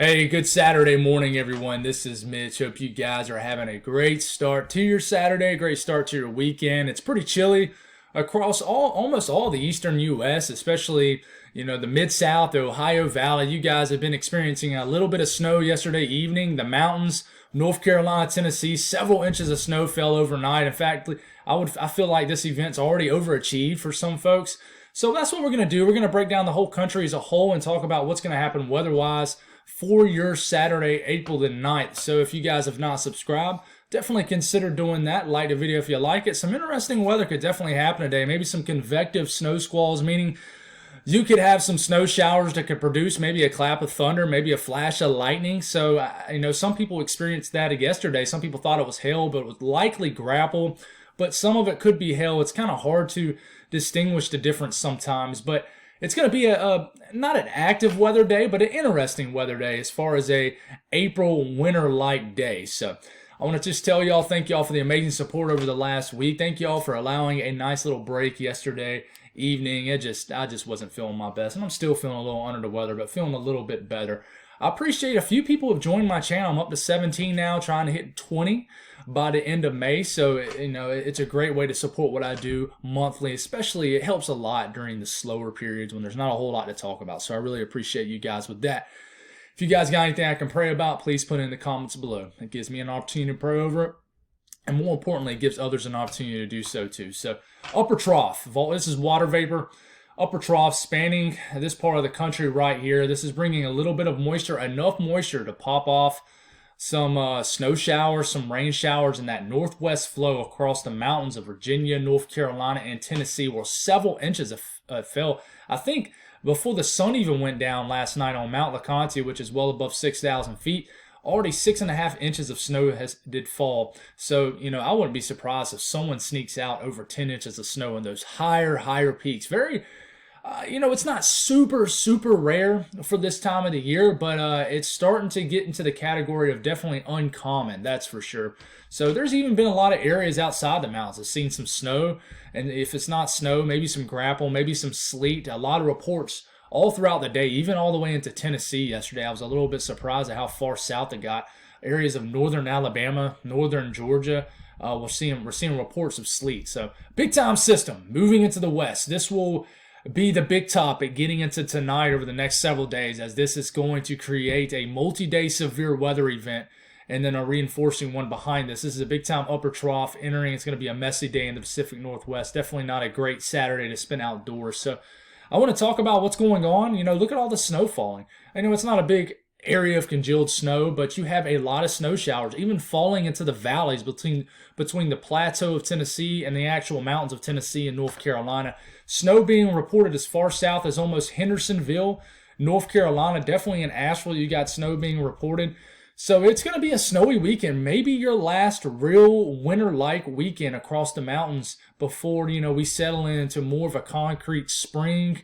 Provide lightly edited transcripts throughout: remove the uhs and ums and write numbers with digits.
Hey, good Saturday morning, everyone. This is Mitch. Hope you guys are having a great start to your Saturday, great start to your weekend. It's pretty chilly across almost all the eastern U.S., especially the Mid-South, the Ohio Valley. You guys have been experiencing a little bit of snow yesterday evening. The mountains, North Carolina, Tennessee, several inches of snow fell overnight. In fact, I feel like this event's already overachieved for some folks. So that's what we're going to do. We're going to break down the whole country as a whole and talk about what's going to happen weather-wise for your Saturday, April the 9th. So if you guys have not subscribed, definitely consider doing that. Like the video if you like it. Some interesting weather could definitely happen today. Maybe some convective snow squalls, meaning you could have some snow showers that could produce maybe a clap of thunder, maybe a flash of lightning. So, some people experienced that yesterday. Some people thought it was hail, but it was likely grapple. But some of it could be hail. It's kind of hard to distinguish the difference sometimes. But it's going to be not an active weather day, but an interesting weather day as far as a April winter-like day. So I want to just tell y'all, thank y'all for the amazing support over the last week. Thank y'all for allowing a nice little break yesterday evening. I just wasn't feeling my best, and I'm still feeling a little under the weather, but feeling a little bit better. I appreciate a few people have joined my channel. I'm up to 17 now, trying to hit 20 by the end of May. So, it's a great way to support what I do monthly, especially it helps a lot during the slower periods when there's not a whole lot to talk about. So I really appreciate you guys with that. If you guys got anything I can pray about, please put it in the comments below. It gives me an opportunity to pray over it. And more importantly, it gives others an opportunity to do so too. So upper trough, this is water vapor. Upper trough spanning this part of the country right here. This is bringing a little bit of moisture, enough moisture to pop off some snow showers, some rain showers, and that northwest flow across the mountains of Virginia, North Carolina, and Tennessee, where several inches fell. I think before the sun even went down last night on Mount LeConte, which is well above 6,000 feet, already 6.5 inches of snow did fall. So, I wouldn't be surprised if someone sneaks out over 10 inches of snow in those higher peaks. Very it's not super rare for this time of the year, but it's starting to get into the category of definitely uncommon, that's for sure. So there's even been a lot of areas outside the mountains that's seen some snow, and if it's not snow, maybe some grapple, maybe some sleet. A lot of reports all throughout the day, even all the way into Tennessee yesterday. I was a little bit surprised at how far south it got. Areas of northern Alabama, northern Georgia, we're seeing reports of sleet. So big time system moving into the west. This will be the big topic getting into tonight over the next several days, as this is going to create a multi-day severe weather event and then a reinforcing one behind this. This is a big time upper trough entering. It's going to be a messy day in the Pacific Northwest. Definitely not a great Saturday to spend outdoors. So I want to talk about what's going on. Look at all the snow falling. I know it's not a big area of congealed snow, but you have a lot of snow showers even falling into the valleys between the plateau of Tennessee and the actual mountains of Tennessee and North Carolina. Snow being reported as far south as almost Hendersonville, North Carolina. Definitely in Asheville, you got snow being reported. So it's going to be a snowy weekend, maybe your last real winter-like weekend across the mountains before we settle into more of a concrete spring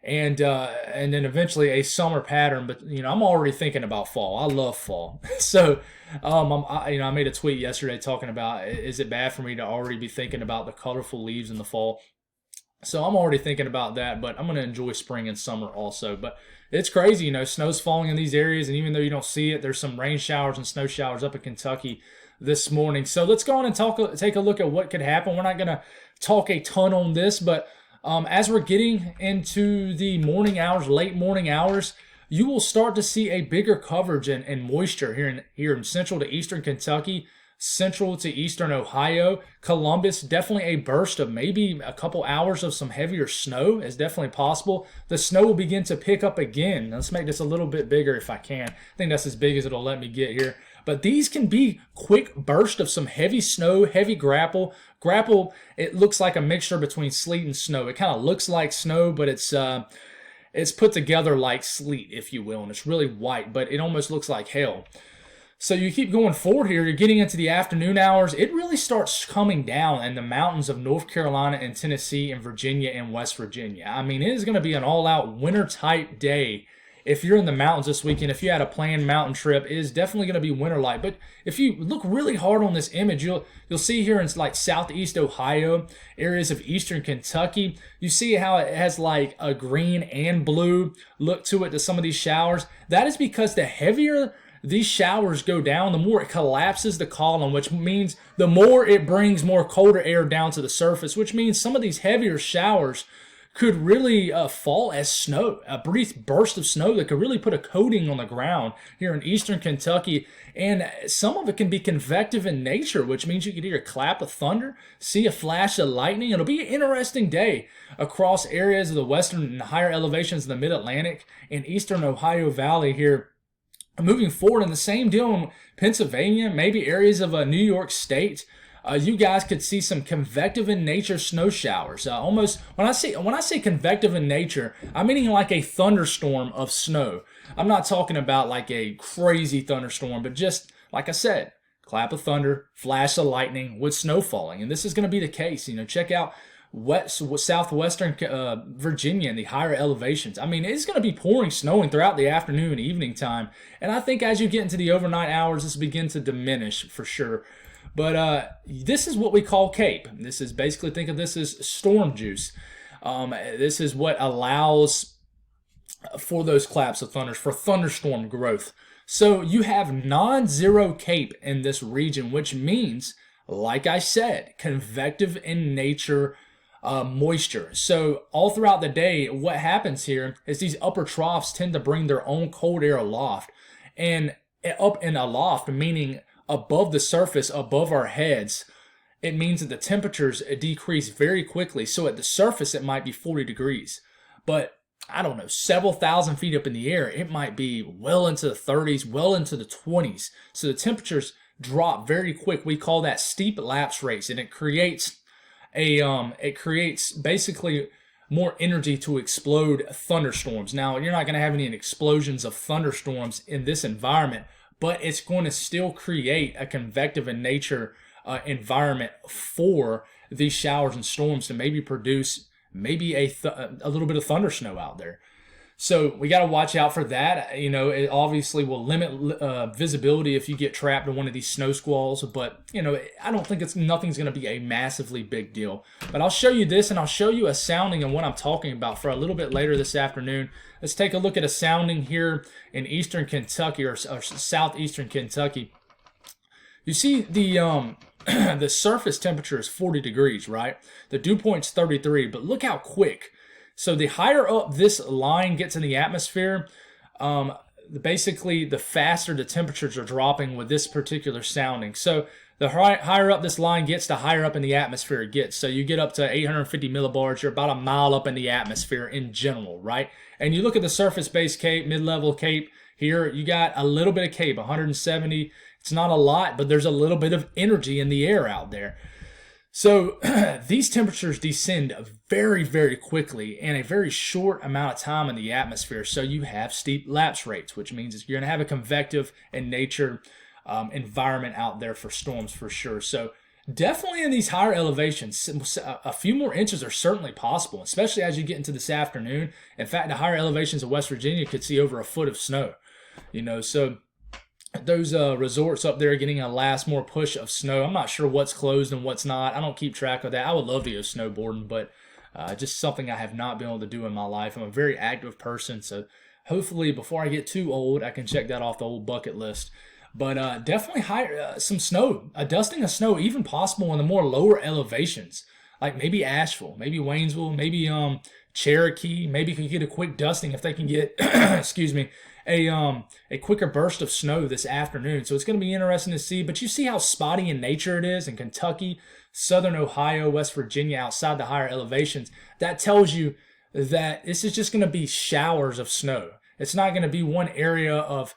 and then eventually a summer pattern. But I'm already thinking about fall. I love fall. So I made a tweet yesterday talking about, is it bad for me to already be thinking about the colorful leaves in the fall? So I'm already thinking about that, but I'm going to enjoy spring and summer also. But it's crazy, snow's falling in these areas, and even though you don't see it, there's some rain showers and snow showers up in Kentucky this morning. So let's go on and take a look at what could happen. We're not going to talk a ton on this, but as we're getting into the morning hours, late morning hours, you will start to see a bigger coverage and moisture here in central to eastern Kentucky, central to eastern Ohio. Columbus, definitely a burst of maybe a couple hours of some heavier snow is definitely possible. The snow will begin to pick up again. Let's make this a little bit bigger if I can. I think that's as big as it'll let me get here. But these can be quick bursts of some heavy snow, heavy grapple. Grapple, it looks like a mixture between sleet and snow. It kind of looks like snow, but it's put together like sleet, if you will, and it's really white, but it almost looks like hail. So you keep going forward here, you're getting into the afternoon hours. It really starts coming down in the mountains of North Carolina and Tennessee and Virginia and West Virginia. I mean, it is going to be an all-out winter-type day if you're in the mountains this weekend, if you had a planned mountain trip, it is definitely going to be winter-like. But if you look really hard on this image, you'll see here in like southeast Ohio, areas of eastern Kentucky, you see how it has like a green and blue look to it to some of these showers. That is because the heavier these showers go down, the more it collapses the column, which means the more it brings more colder air down to the surface, which means some of these heavier showers could really fall as snow, a brief burst of snow that could really put a coating on the ground here in eastern Kentucky. And some of it can be convective in nature, which means you could hear a clap of thunder, see a flash of lightning. It'll be an interesting day across areas of the western and higher elevations of the mid-Atlantic and eastern Ohio Valley here. Moving forward, in the same deal in Pennsylvania, maybe areas of New York State, you guys could see some convective in nature snow showers. Almost when I say convective in nature, I'm meaning like a thunderstorm of snow. I'm not talking about like a crazy thunderstorm, but just like I said, clap of thunder, flash of lightning with snow falling. And this is going to be the case. Check out southwestern Virginia and the higher elevations. I mean, it's going to be pouring, snowing throughout the afternoon and evening time. And I think as you get into the overnight hours, this begins to diminish for sure. But this is what we call CAPE. This is basically, think of this as storm juice. This is what allows for those claps of thunders, for thunderstorm growth. So you have non-zero CAPE in this region, which means, like I said, convective in nature moisture. So all throughout the day, what happens here is these upper troughs tend to bring their own cold air aloft. And up and aloft, meaning above the surface, above our heads, it means that the temperatures decrease very quickly. So at the surface, it might be 40 degrees. But I don't know, several thousand feet up in the air, it might be well into the 30s, well into the 20s. So the temperatures drop very quick. We call that steep lapse rates, and it creates basically more energy to explode thunderstorms. Now, you're not going to have any explosions of thunderstorms in this environment, but it's going to still create a convective in nature environment for these showers and storms to maybe produce maybe a little bit of thunder snow out there. So we got to watch out for that. It obviously will limit visibility if you get trapped in one of these snow squalls. But, I don't think nothing's going to be a massively big deal. But I'll show you this, and I'll show you a sounding and what I'm talking about for a little bit later this afternoon. Let's take a look at a sounding here in eastern Kentucky or southeastern Kentucky. You see the the surface temperature is 40 degrees, right? The dew point's 33, but look how quick. So the higher up this line gets in the atmosphere, basically the faster the temperatures are dropping with this particular sounding. So the higher up this line gets, the higher up in the atmosphere it gets. So you get up to 850 millibars, you're about a mile up in the atmosphere in general, right? And you look at the surface-based CAPE, mid-level CAPE here, you got a little bit of CAPE, 170. It's not a lot, but there's a little bit of energy in the air out there. So these temperatures descend very, very quickly in a very short amount of time in the atmosphere. So you have steep lapse rates, which means you're going to have a convective in nature environment out there for storms for sure. So definitely in these higher elevations, a few more inches are certainly possible, especially as you get into this afternoon. In fact, the higher elevations of West Virginia could see over a foot of snow. So those resorts up there getting a last more push of snow. I'm not sure what's closed and what's not. I don't keep track of that. I would love to go snowboarding, but just something I have not been able to do in my life. I'm a very active person, so hopefully before I get too old, I can check that off the old bucket list. But definitely some snow, a dusting of snow, even possible in the more lower elevations, like maybe Asheville, maybe Waynesville, maybe Cherokee. Maybe can get a quick dusting if they can get, excuse me, a quicker burst of snow this afternoon. So it's going to be interesting to see. But you see how spotty in nature it is in Kentucky, southern Ohio, West Virginia, outside the higher elevations. That tells you that this is just going to be showers of snow. It's not going to be one area of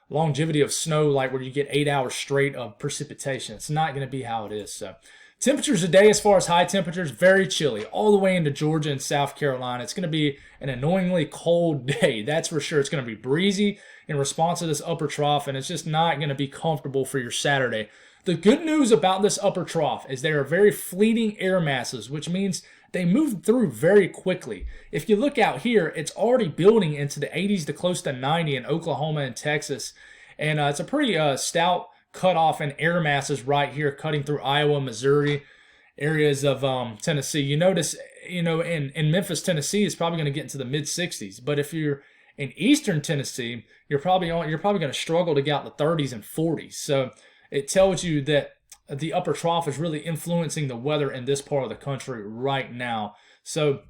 longevity of snow like where you get 8 hours straight of precipitation. It's not going to be how it is. So temperatures today, as far as high temperatures, very chilly all the way into Georgia and South Carolina. It's going to be an annoyingly cold day, that's for sure. It's going to be breezy in response to this upper trough, and it's just not going to be comfortable for your Saturday. The good news about this upper trough is they are very fleeting air masses, which means they move through very quickly. If you look out here, it's already building into the 80s to close to 90 in Oklahoma and Texas. And it's a pretty stout cutoff in air masses right here, cutting through Iowa, Missouri, areas of Tennessee. You notice, in Memphis, Tennessee, it's probably going to get into the mid 60s. But if you're in eastern Tennessee, you're probably going to struggle to get out the 30s and 40s. So it tells you that the upper trough is really influencing the weather in this part of the country right now. So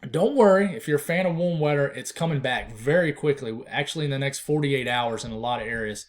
don't worry, if you're a fan of warm weather, it's coming back very quickly, actually in the next 48 hours in a lot of areas.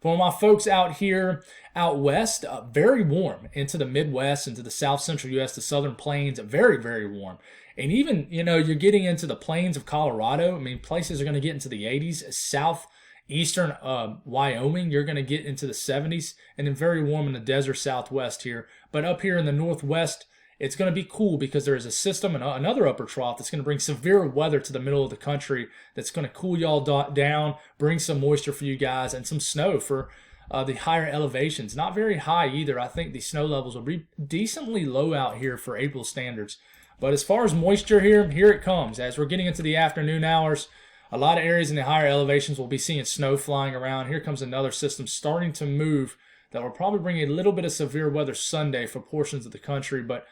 For my folks out here, out west, very warm into the Midwest, into the south central U.S., the southern plains, very, very warm. And even, you're getting into the plains of Colorado. I mean, places are going to get into the 80s. Southeastern Wyoming, you're going to get into the 70s. And then very warm in the desert southwest here. But up here in the northwest, it's going to be cool because there is a system and another upper trough that's going to bring severe weather to the middle of the country that's going to cool y'all down, bring some moisture for you guys, and some snow for the higher elevations. Not very high either. I think the snow levels will be decently low out here for April standards. But as far as moisture here it comes. As we're getting into the afternoon hours, a lot of areas in the higher elevations will be seeing snow flying around. Here comes another system starting to move that will probably bring a little bit of severe weather Sunday for portions of the country. But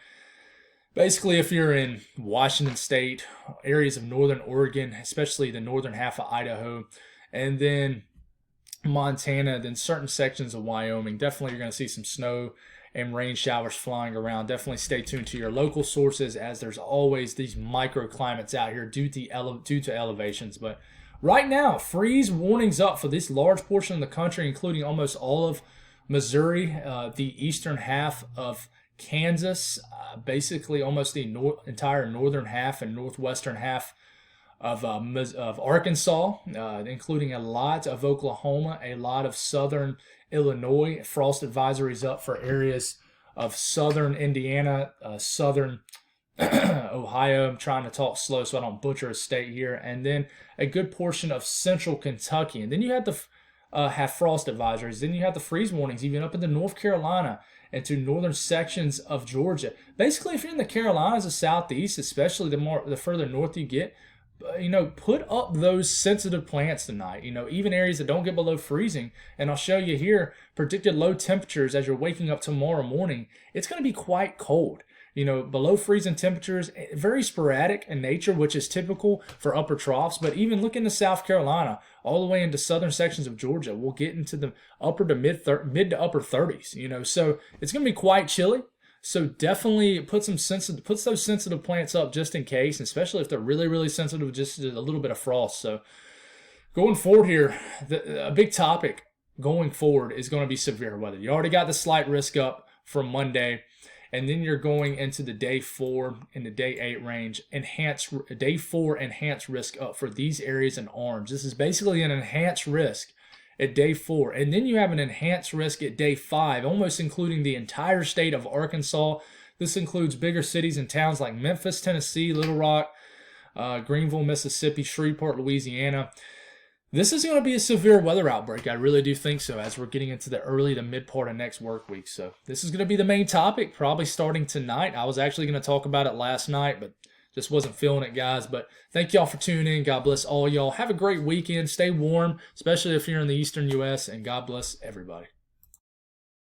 basically, if you're in Washington State, areas of northern Oregon, especially the northern half of Idaho, and then Montana, then certain sections of Wyoming, definitely you're going to see some snow and rain showers flying around. Definitely stay tuned to your local sources, as there's always these microclimates out here due to elevations. But right now, freeze warnings up for this large portion of the country, including almost all of Missouri, the eastern half of Kansas, basically almost the entire northern half and northwestern half of Arkansas, including a lot of Oklahoma, a lot of southern Illinois. Frost advisories up for areas of southern Indiana, southern Ohio. I'm trying to talk slow so I don't butcher a state here. And then a good portion of central Kentucky. And then you have to have frost advisories. Then you have the freeze warnings even up into North Carolina and to northern sections of Georgia. Basically, if you're in the Carolinas, the southeast, especially the further north you get, put up those sensitive plants tonight. Even areas that don't get below freezing. And I'll show you here predicted low temperatures as you're waking up tomorrow morning. It's going to be quite cold. Below freezing temperatures, very sporadic in nature, which is typical for upper troughs. But even look into South Carolina, all the way into southern sections of Georgia, we'll get into the upper to mid to upper 30s. So it's going to be quite chilly. So definitely puts those sensitive plants up just in case, especially if they're really, really sensitive, just a little bit of frost. So going forward here, a big topic going forward is going to be severe weather. You already got the slight risk up from Monday, and then you're going into the day 4 and the day 8 range. Day 4 enhanced risk up for these areas in orange. This is basically an enhanced risk at day 4. And then you have an enhanced risk at day 5, almost including the entire state of Arkansas. This includes bigger cities and towns like Memphis, Tennessee, Little Rock, Greenville, Mississippi, Shreveport, Louisiana. This is going to be a severe weather outbreak. I really do think so, as we're getting into the early to mid part of next work week. So this is going to be the main topic, probably starting tonight. I was actually going to talk about it last night, but just wasn't feeling it, guys. But thank y'all for tuning in. God bless all y'all. Have a great weekend. Stay warm, especially if you're in the eastern U.S., and God bless everybody.